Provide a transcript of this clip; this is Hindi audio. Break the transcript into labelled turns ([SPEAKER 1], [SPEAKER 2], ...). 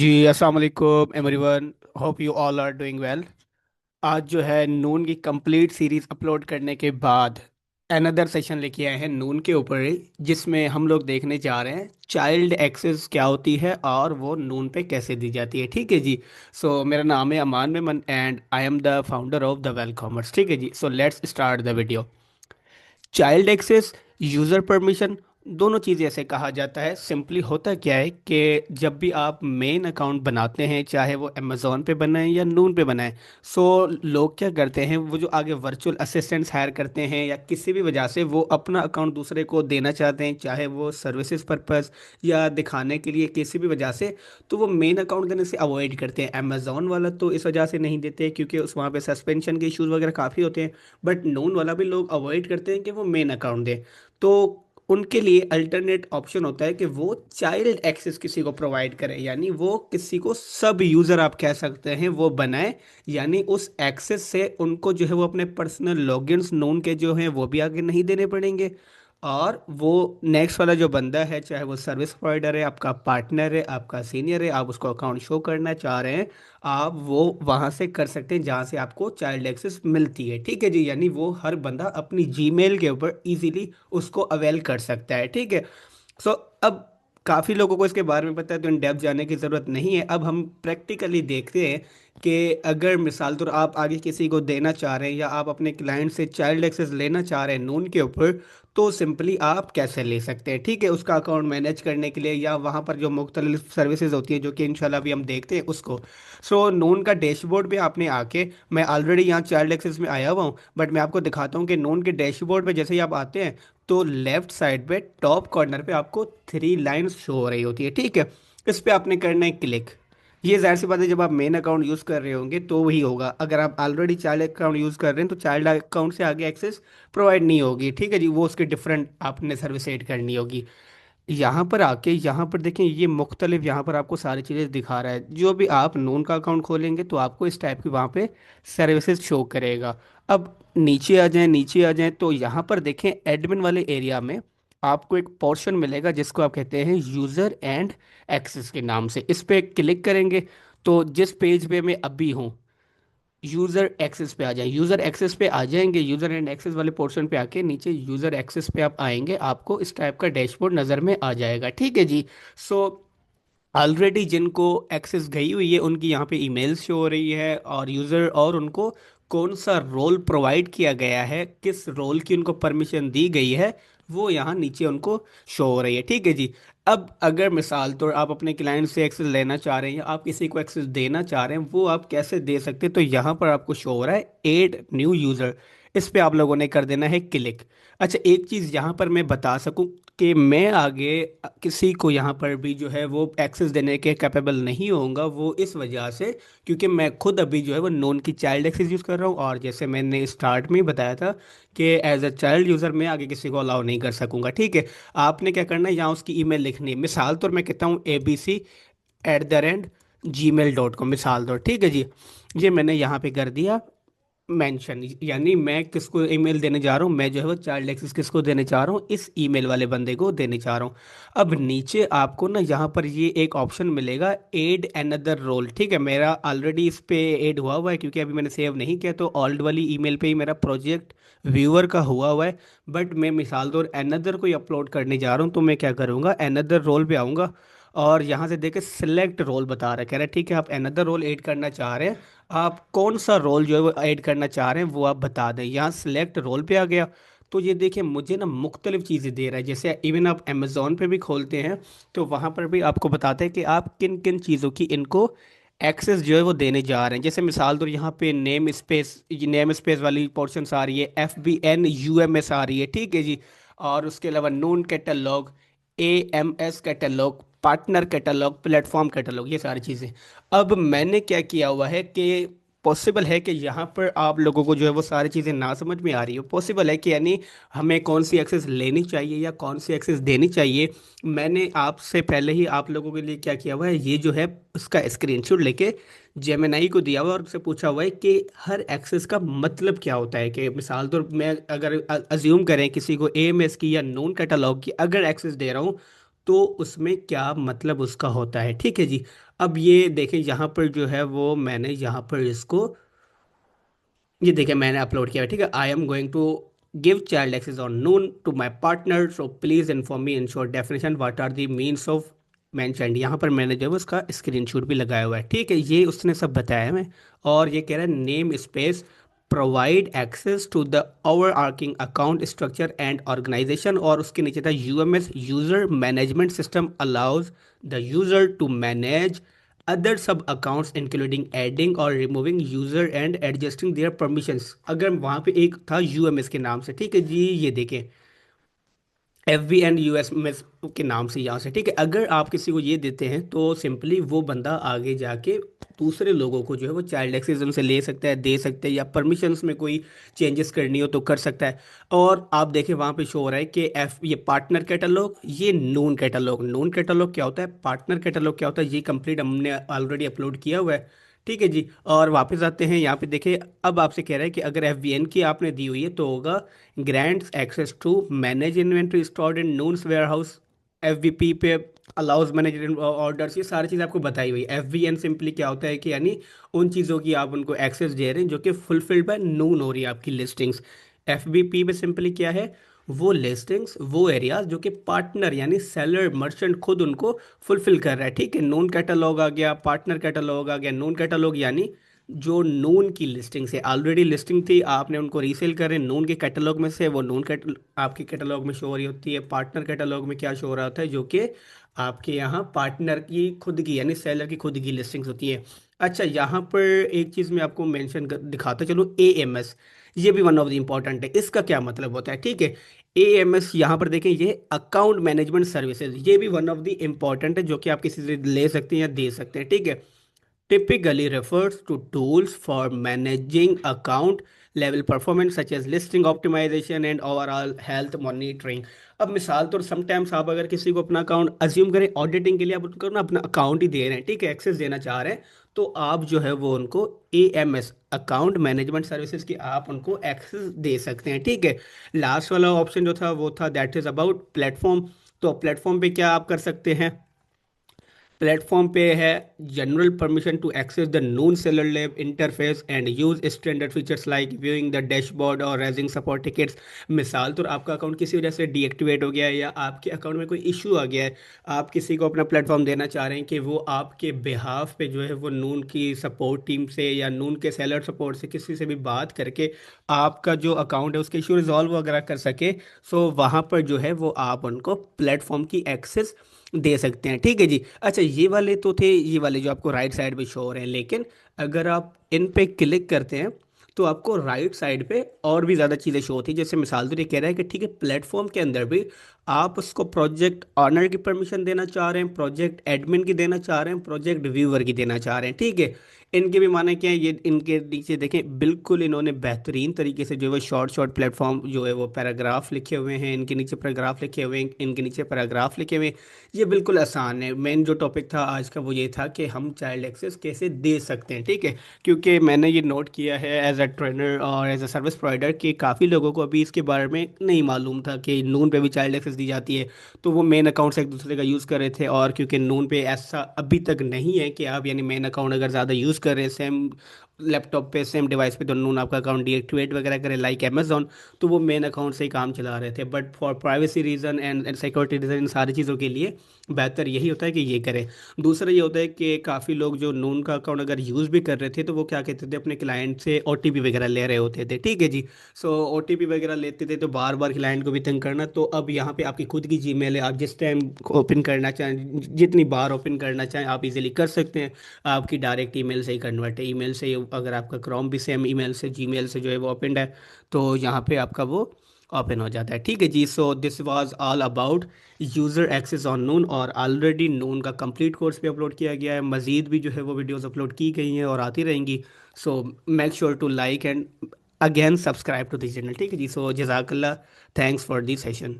[SPEAKER 1] जी अस्सलाम वालेकुम everyone. Hope you all are doing well. आज जो है नून की कंप्लीट सीरीज अपलोड करने के बाद अनदर सेशन लेके आए हैं नून के ऊपर ही, जिसमें हम लोग देखने जा रहे हैं चाइल्ड एक्सेस क्या होती है और वो नून पे कैसे दी जाती है। ठीक है जी। सो मेरा नाम है Aman Memon and I am the founder of the well commerce. ठीक है जी। So let's start the video. Child access, user permission, दोनों चीज़ ऐसे कहा जाता है। सिंपली होता क्या है कि जब भी आप मेन अकाउंट बनाते हैं, चाहे वो अमेज़ोन पे बनाएं या नून पे बनाएं, सो लोग क्या करते हैं, वो जो आगे वर्चुअल असिस्टेंट्स हायर करते हैं या किसी भी वजह से वो अपना अकाउंट दूसरे को देना चाहते हैं, चाहे वो सर्विसेज पर्पस या दिखाने के लिए किसी भी वजह से, तो वो मेन अकाउंट देने से अवॉइड करते हैं। अमेज़ोन वाला तो इस वजह से नहीं देते क्योंकि उस वहाँ पे सस्पेंशन के इश्यूज वगैरह काफ़ी होते हैं। बट नोन वाला भी लोग अवॉइड करते हैं कि वो मेन अकाउंट दे। तो उनके लिए अल्टरनेट ऑप्शन होता है कि वो चाइल्ड एक्सेस किसी को प्रोवाइड करें, यानी वो किसी को सब यूज़र आप कह सकते हैं वो बनाए। यानी उस एक्सेस से उनको जो है वो अपने पर्सनल लॉगिन्स नोन के जो हैं वो भी आगे नहीं देने पड़ेंगे। और वो नेक्स्ट वाला जो बंदा है, चाहे वो सर्विस प्रोवाइडर है, आपका पार्टनर है, आपका सीनियर है, आप उसको अकाउंट शो करना चाह रहे हैं, आप वो वहां से कर सकते हैं जहां से आपको चाइल्ड एक्सेस मिलती है। ठीक है जी। यानी वो हर बंदा अपनी जीमेल के ऊपर इजीली उसको अवेल कर सकता है। ठीक है। सो अब काफ़ी लोगों को इसके बारे में पता है तो इन डेप्थ जाने की ज़रूरत नहीं है। अब हम प्रैक्टिकली देखते हैं कि अगर मिसाल तौर आप आगे किसी को देना चाह रहे हैं या आप अपने क्लाइंट से चाइल्ड एक्सेस लेना चाह रहे हैं नून के ऊपर, तो सिंपली आप कैसे ले सकते हैं। ठीक है। उसका अकाउंट मैनेज करने के लिए या वहाँ पर जो मुख्तलिफ सर्विसेज होती हैं जो कि इंशाल्लाह अभी हम देखते हैं उसको। सो नून का डैशबोर्ड पे आपने आके, मैं ऑलरेडी यहाँ चाइल्ड एक्सेस में आया हुआ हूँ, बट मैं आपको दिखाता हूँ कि नून के डैशबोर्ड पे जैसे ही आप आते हैं तो लेफ्ट साइड पे टॉप कॉर्नर पे आपको थ्री लाइंस शो हो रही होती है। ठीक है। इस पे आपने करना है क्लिक। ये जाहिर सी बात है, जब आप मेन अकाउंट यूज़ कर रहे होंगे तो वही होगा। अगर आप ऑलरेडी चाइल्ड अकाउंट यूज़ कर रहे हैं तो चाइल्ड अकाउंट से आगे एक्सेस प्रोवाइड नहीं होगी। ठीक है जी। वो उसकी डिफरेंट आपने सर्विस ऐड करनी होगी। यहाँ पर आके यहाँ पर देखें, ये मुख्तलिफ यहाँ पर आपको सारी चीज़ें दिखा रहा है। जो भी आप नून का अकाउंट खोलेंगे तो आपको इस टाइप की वहाँ पे सर्विसेज शो करेगा। अब नीचे आ जाएं, नीचे आ जाएं तो यहाँ पर देखें एडमिन वाले एरिया में आपको एक पोर्शन मिलेगा जिसको आप कहते हैं यूज़र एंड एक्सेस के नाम से। इस पे क्लिक करेंगे तो जिस पेज पे मैं अभी हूँ, यूजर एक्सेस पे आ जाए, यूजर एक्सेस पे आ जाएंगे, यूजर एंड एक्सेस वाले पोर्शन पे आके नीचे यूजर एक्सेस पे आप आएंगे, आपको इस टाइप का डैशबोर्ड नज़र में आ जाएगा। ठीक है जी। सो ऑलरेडी जिनको एक्सेस गई हुई है उनकी यहाँ पे ईमेल्स शो हो रही है, और यूज़र और उनको कौन सा रोल प्रोवाइड किया गया है, किस रोल की उनको परमिशन दी गई है, वो यहाँ नीचे उनको शो हो रही है। ठीक है जी। अब अगर मिसाल तो आप अपने क्लाइंट से एक्सेस लेना चाह रहे हैं या आप किसी को एक्सेस देना चाह रहे हैं, वो आप कैसे दे सकते हैं, तो यहाँ पर आपको शो हो रहा है एड न्यू यूज़र। इस पे आप लोगों ने कर देना है क्लिक। अच्छा, एक चीज़ यहाँ पर मैं बता सकूं कि मैं आगे किसी को यहाँ पर भी जो है वो एक्सेस देने के कैपेबल नहीं होऊंगा, वो इस वजह से क्योंकि मैं खुद अभी जो है वो नोन की चाइल्ड एक्सेस यूज़ कर रहा हूँ, और जैसे मैंने स्टार्ट में ही बताया था कि एज अ चाइल्ड यूज़र मैं आगे किसी को अलाउ नहीं कर सकूंगा। ठीक है। आपने क्या करना है, यहाँ उसकी ईमेल लिखनी है। मिसाल तो मैं कहता हूँ abc@gmail.com, मिसाल दो। ठीक है जी। ये मैंने यहाँ पे कर दिया मेंशन, यानी मैं किसको ईमेल देने जा रहा हूँ, मैं जो है वो चाइल्ड एक्सेस किसको देने चाह रहा हूँ, इस ईमेल वाले बंदे को देने चाह रहा हूँ। अब नीचे आपको ना यहाँ पर ये एक ऑप्शन मिलेगा एड अनदर रोल। ठीक है। मेरा ऑलरेडी इस पे ऐड हुआ हुआ है क्योंकि अभी मैंने सेव नहीं किया, तो ओल्ड वाली ईमेल पे ही मेरा प्रोजेक्ट व्यूअर का हुआ हुआ है। बट मैं मिसाल तौर अनदर को अपलोड करने जा रहा हूँ, तो मैं क्या करूँगा, अनदर रोल पे आऊँगा और यहाँ से देखे सिलेक्ट रोल बता रहा है, कह रहा है ठीक है आप अनदर रोल ऐड करना चाह रहे हैं, आप कौन सा रोल जो है वो ऐड करना चाह रहे हैं वो आप बता दें। यहाँ सिलेक्ट रोल पे आ गया तो ये देखिए मुझे ना मुख्तलिफ चीज़ें दे रहा है। जैसे इवन आप अमेज़ोन पे भी खोलते हैं तो वहाँ पर भी आपको बताते हैं कि आप किन किन चीज़ों की इनको एक्सेस जो है वो देने जा रहे हैं। जैसे मिसाल तो यहाँ पे नेम स्पेस वाली पोर्शन आ रही है, FBN UMS आ रही है। ठीक है जी। और उसके अलावा Noon catalogue, AMS catalogue, partner catalogue, platform catalogue, ये सारी चीज़ें। अब मैंने क्या किया हुआ है कि पॉसिबल है कि यहाँ पर आप लोगों को जो है वो सारी चीज़ें ना समझ में आ रही हो। पॉसिबल है कि यानी हमें कौन सी एक्सेस लेनी चाहिए या कौन सी एक्सेस देनी चाहिए। मैंने आपसे पहले ही आप लोगों के लिए क्या किया हुआ है, ये जो है उसका स्क्रीनशॉट लेके जेमिनाई को दिया हुआ है और उससे पूछा हुआ है कि हर एक्सेस का मतलब क्या होता है। कि मिसाल तो मैं अगर अज्यूम करें किसी को AMS की या नोन कैटलॉग की अगर एक्सेस दे रहा हूँ तो उसमें क्या मतलब उसका होता है। ठीक है जी। अब ये देखें यहाँ पर जो है वो मैंने यहाँ पर इसको, ये देखिए मैंने अपलोड किया है, ठीक है। I am going to give child access on Noon to my partner, so please inform me in short definition what are the means of mentioned. यहाँ पर मैंने जो है उसका स्क्रीनशॉट भी लगाया हुआ है, ठीक है। ये उसने सब बताया है मैं। और ये कह रहा है name space provide access to the overarching account structure and organisation, और उसके नीचे था UMS user management system allows the user to manage other sub accounts including adding or removing user and adjusting their permissions। अगर वहां पे एक था यूएमएस के नाम से, ठीक है जी, ये देखें F B and U S M S के नाम से यहाँ से, ठीक है। अगर आप किसी को ये देते हैं तो सिंपली वो बंदा आगे जाके दूसरे लोगों को जो है वो चाइल्ड एक्सेस उनसे ले सकता है, दे सकते हैं, या परमिशंस में कोई चेंजेस करनी हो तो कर सकता है। और आप देखें वहाँ पे शो हो रहा है कि एफ ये पार्टनर कैटलॉग, ये नून कैटलॉग। नून कैटलॉग क्या होता है, पार्टनर कैटलॉग क्या होता है, ये कंप्लीट हमने ऑलरेडी अपलोड किया हुआ है, ठीक है जी। और वापस आते हैं यहाँ पे देखिए, अब आपसे कह रहा है कि अगर एफ वी एन की आपने दी हुई है तो होगा grants access to manage inventory stored in Noon's warehouse। एफवीपी पे अलाउज मैनेजर ऑर्डर्स, ये सारी चीज़ आपको बताई हुई। एफवीएन सिंपली क्या होता है कि यानी उन चीज़ों की आप उनको एक्सेस दे रहे हैं जो कि फुलफिल्ड बाय नून हो रही है आपकी लिस्टिंग्स। एफबीपी में सिंपली क्या है, वो लिस्टिंग्स, वो एरियाज जो कि पार्टनर यानी सेलर मर्चेंट खुद उनको फुलफिल कर रहा है, ठीक है। नून कैटलॉग आ गया, पार्टनर कैटलॉग आ गया। नून कैटलॉग यानी जो नून की लिस्टिंग से ऑलरेडी लिस्टिंग थी, आपने उनको रीसेल कर रहे हैं नून के कैटलॉग में से, वो नून कैट आपके कैटलॉग में शो हो रही होती है। पार्टनर कैटलॉग में क्या शो हो रहा होता है, जो कि आपके यहाँ पार्टनर की खुद की यानी सेलर की खुद की लिस्टिंग्स होती है। अच्छा, यहाँ पर एक चीज़ मैं आपको मेंशन दिखाता चलो, ए एम एस, ये भी वन ऑफ द इम्पॉर्टेंट है। इसका क्या मतलब होता है, ठीक है। ए एम एस यहाँ पर देखें, ये अकाउंट मैनेजमेंट सर्विसेज, ये भी वन ऑफ द इम्पॉर्टेंट है जो कि आप किसी से ले सकते हैं या दे सकते हैं, ठीक है। Typically refers to tools for managing account level performance such as listing optimization and overall health monitoring। अब मिसाल तो समटाइम्स आप अगर किसी को अपना अकाउंट अज्यूम करें ऑडिटिंग के लिए, आप उनको ना अपना अकाउंट ही दे रहे हैं, ठीक है, एक्सेस देना चाह रहे हैं, तो आप जो है वो उनको A M S account management services की आप उनको एक्सेस दे सकते हैं, ठीक है। लास्ट वाला ऑप्शन जो था वो था दैट इज अबाउट प्लेटफॉर्म। तो प्लेटफॉर्म पे क्या आप कर सकते हैं, प्लेटफॉर्म पे है general permission to access the Noon seller lab interface and use standard features like viewing the dashboard और रेजिंग सपोर्ट टिकट्स। मिसाल तो आपका अकाउंट किसी वजह से डीएक्टिवेट हो गया है या आपके अकाउंट में कोई इशू आ गया है, आप किसी को अपना प्लेटफॉर्म देना चाह रहे हैं कि वो आपके बिहाफ पे जो है वो नून की सपोर्ट टीम से या नून के सेलर सपोर्ट से किसी से भी बात करके आपका जो अकाउंट है उसके इशू रिजॉल्व वगैरह कर सके। सो वहाँ पर जो है वो आप उनको प्लेटफॉर्म की एक्सेस दे सकते हैं, ठीक है जी। अच्छा, ये वाले तो थे, ये वाले जो आपको राइट साइड पे शो हो रहे हैं, लेकिन अगर आप इन पे क्लिक करते हैं तो आपको राइट साइड पे और भी ज़्यादा चीज़ें शो होती है। जैसे मिसाल तो ये कह रहा है कि ठीक है, प्लेटफॉर्म के अंदर भी आप उसको प्रोजेक्ट ऑनर की परमिशन देना चाह रहे हैं, प्रोजेक्ट एडमिन की देना चाह रहे हैं, प्रोजेक्ट व्यूअर की देना चाह रहे हैं, ठीक है। इनके भी माने क्या है, ये इनके नीचे देखें बिल्कुल इन्होंने बेहतरीन तरीके से जो है वो शॉर्ट शॉर्ट प्लेटफॉर्म जो है वो पैराग्राफ लिखे हुए हैं, इनके नीचे पैराग्राफ लिखे हुए हैं, इनके नीचे पैराग्राफ लिखे हुए हैं। ये बिल्कुल आसान है। मेन जो टॉपिक था आज का वो ये था कि हम चाइल्ड एक्सेस कैसे दे सकते हैं, ठीक है। क्योंकि मैंने ये नोट किया है एज अ ट्रेनर और एज अ सर्विस प्रोवाइडर कि काफ़ी लोगों को अभी इसके बारे में नहीं मालूम था कि नून पे भी चाइल्ड एक्सेस दी जाती है। तो वो मेन अकाउंट से एक दूसरे का यूज़ कर रहे थे, और क्योंकि नून पे ऐसा अभी तक नहीं है कि आप यानी मेन अकाउंट अगर ज़्यादा यूज़ कर रहे हैं सेम लैपटॉप पे सेम डिवाइस पे, तो नून आपका अकाउंट डीएक्टिवेट वगैरह करे लाइक अमेजोन, तो वो मेन अकाउंट से ही काम चला रहे थे। But for privacy reason and security reason, इन सारी चीज़ों के लिए बेहतर यही होता है कि ये करें। दूसरा ये होता है कि काफ़ी लोग जो नून का अकाउंट अगर यूज़ भी कर रहे थे तो वो क्या कहते थे, अपने क्लाइंट से ओटीपी वगैरह ले रहे होते थे, ठीक है जी। सो ओटीपी वगैरह लेते थे तो बार बार क्लाइंट को भी तंग करना। तो अब यहाँ पे आपकी खुद की जीमेल है, आप जिस टाइम ओपन करना चाहें, जितनी बार ओपन करना चाहें आप इजीली कर सकते हैं। आपकी डायरेक्ट ईमेल से ही कन्वर्ट है, ईमेल से ही अगर आपका क्रोम भी सेम ईमेल से जीमेल से जो है वो ओपन है तो यहाँ पे आपका वो ओपन हो जाता है, ठीक है जी। So this was all about user access on Noon, और ऑलरेडी नून का कंप्लीट कोर्स भी अपलोड किया गया है, मज़ीद भी जो है वो वीडियोस अपलोड की गई हैं और आती रहेंगी। So make sure to like and again subscribe to this channel, ठीक है जी। सो जज़ाकल्ला, थैंक्स फॉर दिस सेशन।